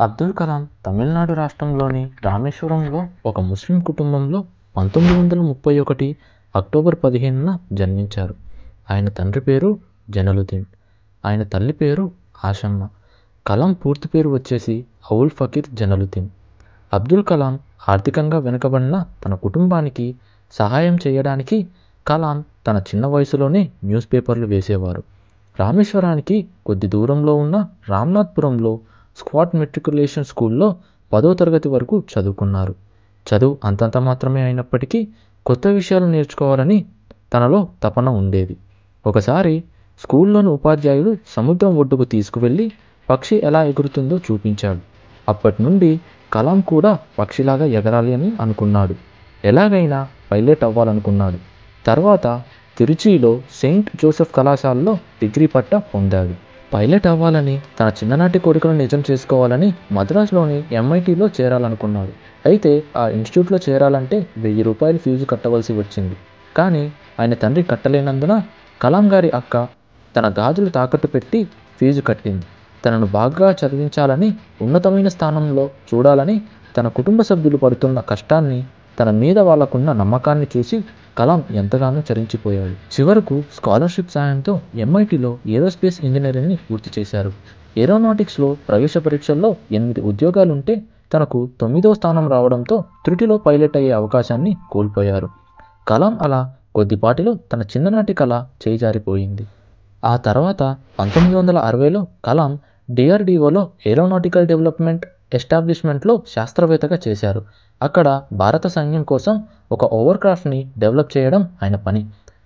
అబ్దుల్ కలాం తమిళనాడు రాష్ట్రంలోని రామేశ్వరంలో ఒక ముస్లిం కుటుంబంలో 1931 అక్టోబర్ 15న జన్మించారు. ఆయన తండ్రి పేరు జైనులుద్దీన్, ఆయన తల్లి పేరు ఆషమ్మ. కలాం పూర్తి పేరు వచ్చేసి అవుల్ ఫకీర్ జైనులుద్దీన్. అబ్దుల్ కలాం ఆర్థికంగా వెనుకబడిన తన కుటుంబానికి సహాయం చేయడానికి కలాం తన చిన్న వయసులోనే న్యూస్ పేపర్లు వేసేవారు. రామేశ్వరానికి కొద్ది దూరంలో ఉన్న రామ్నాథ్పురంలో స్క్వాట్ మెట్రికులేషన్ స్కూల్లో 10వ తరగతి వరకు చదువుకున్నారు. చదువు అంతంత మాత్రమే అయినప్పటికీ కొత్త విషయాలు నేర్చుకోవాలని తనలో తపన ఉండేది. ఒకసారి స్కూల్లోని ఉపాధ్యాయుడు సముద్రం ఒడ్డుకు తీసుకువెళ్ళి పక్షి ఎలా ఎగురుతుందో చూపించాడు. అప్పటి నుండి కలాం కూడా పక్షిలాగా ఎగరాలి అని అనుకున్నాడు. ఎలాగైనా పైలట్ అవ్వాలనుకున్నాడు. తర్వాత తిరుచిలో సెయింట్ జోసెఫ్ కళాశాలలో డిగ్రీ పట్టా పొందాడు. పైలట్ అవ్వాలని, తన చిన్ననాటి కోరికను నిజం చేసుకోవాలని మద్రాసులోని MITలో చేరాలనుకున్నాడు. అయితే ఆ ఇన్స్టిట్యూట్లో చేరాలంటే 1000 రూపాయలు ఫీజు కట్టవలసి వచ్చింది. కానీ ఆయన తండ్రి కట్టలేనందున కలాం గారి అక్క తన గాజులు తాకట్టు పెట్టి ఫీజు కట్టింది. తనను బాగా చదివించాలని, ఉన్నతమైన స్థానంలో చూడాలని తన కుటుంబ సభ్యులు పడుతున్న కష్టాన్ని, తన మీద వాళ్ళకున్న నమ్మకాన్ని చూసి కలాం ఎంతగానో చరించిపోయాడు. చివరకు స్కాలర్షిప్ సాయంతో MITలో ఏరోస్పేస్ ఇంజనీరింగ్ని పూర్తి చేశారు. ఏరోనాటిక్స్లో ప్రవేశ పరీక్షల్లో 8 ఉద్యోగాలుంటే తనకు 9వ స్థానం రావడంతో త్రుటిలో పైలట్ అయ్యే అవకాశాన్ని కోల్పోయారు. కలాం అలా కొద్దిపాటిలో తన చిన్ననాటి కళ చేజారిపోయింది. ఆ తర్వాత 1960లో కలాం DRDOలో ఏరోనాటికల్ డెవలప్మెంట్ ఎస్టాబ్లిష్మెంట్లో శాస్త్రవేత్తగా చేశారు. అక్కడ భారత సైన్యం కోసం ఒక ఓవర్క్రాఫ్ట్ని డెవలప్ చేయడం ఆయన పని.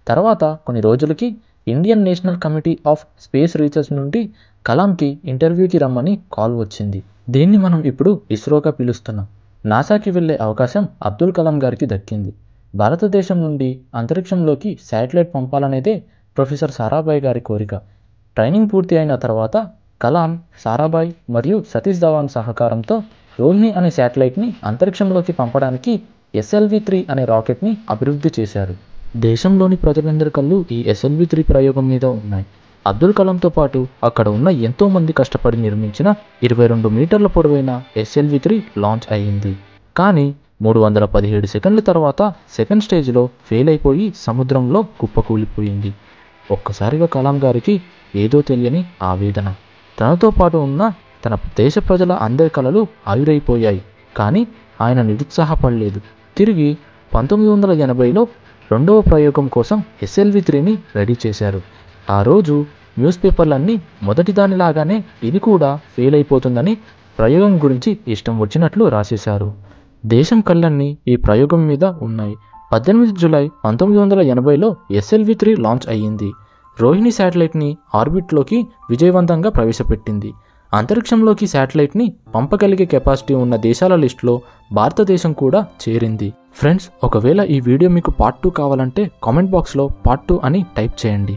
తర్వాత కొన్ని రోజులకి Indian national committee of space research నుండి కలాంకి ఇంటర్వ్యూకి రమ్మని కాల్ వచ్చింది. దీన్ని మనం ఇప్పుడు ఇస్రోగా పిలుస్తున్నాం. నాసాకి వెళ్లే అవకాశం అబ్దుల్ కలాం గారికి దక్కింది. భారతదేశం నుండి అంతరిక్షంలోకి శాటిలైట్ పంపాలనేదే ప్రొఫెసర్ సారాభాయ్ గారి కోరిక. ట్రైనింగ్ పూర్తి అయిన తర్వాత కలాం, సారాభాయ్ మరియు సతీష్ ధవన్ సహకారంతో రోహిణి అనే శాటిలైట్ని అంతరిక్షంలోకి పంపడానికి SLV-3 అనే రాకెట్ని అభివృద్ధి చేశారు. దేశంలోని ప్రజలందరి కళ్ళు ఈ SLV-3 ప్రయోగం మీద ఉన్నాయి. అబ్దుల్ కలాంతో పాటు అక్కడ ఉన్న ఎంతో మంది కష్టపడి నిర్మించిన 22 మీటర్ల పొడవైన SLV-3 లాంచ్ అయ్యింది. కానీ 317 సెకండ్ల తర్వాత సెకండ్ స్టేజ్లో ఫెయిల్ అయిపోయి సముద్రంలో కుప్పకూలిపోయింది. ఒక్కసారిగా కలాం గారికి ఏదో తెలియని ఆవేదన. తనతో పాటు ఉన్న తన దేశ ప్రజల అందరి కలలు ఆవిరైపోయాయి. కానీ ఆయన నిరుత్సాహపడలేదు. తిరిగి 1980లో 2వ ప్రయోగం కోసం SLV-3ని రెడీ చేశారు. ఆ రోజు న్యూస్ పేపర్లన్నీ మొదటిదానిలాగానే ఇది కూడా ఫెయిల్ అయిపోతుందని ప్రయోగం గురించి ఇష్టం వచ్చినట్లు రాసేశారు. దేశం కళ్ళన్నీ ఈ ప్రయోగం మీద ఉన్నాయి. 18 జూలై 1980లో SLV-3 లాంచ్ అయ్యింది. రోహిణి శాటిలైట్ని ఆర్బిట్లోకి విజయవంతంగా ప్రవేశపెట్టింది. అంతరిక్షంలోకి శాటిలైట్ని పంపగలిగే కెపాసిటీ ఉన్న దేశాల లిస్టులో భారతదేశం కూడా చేరింది. ఫ్రెండ్స్, ఒకవేళ ఈ వీడియో మీకు పార్ట్ 2 కావాలంటే కామెంట్ బాక్స్లో పార్ట్ 2 అని టైప్ చేయండి.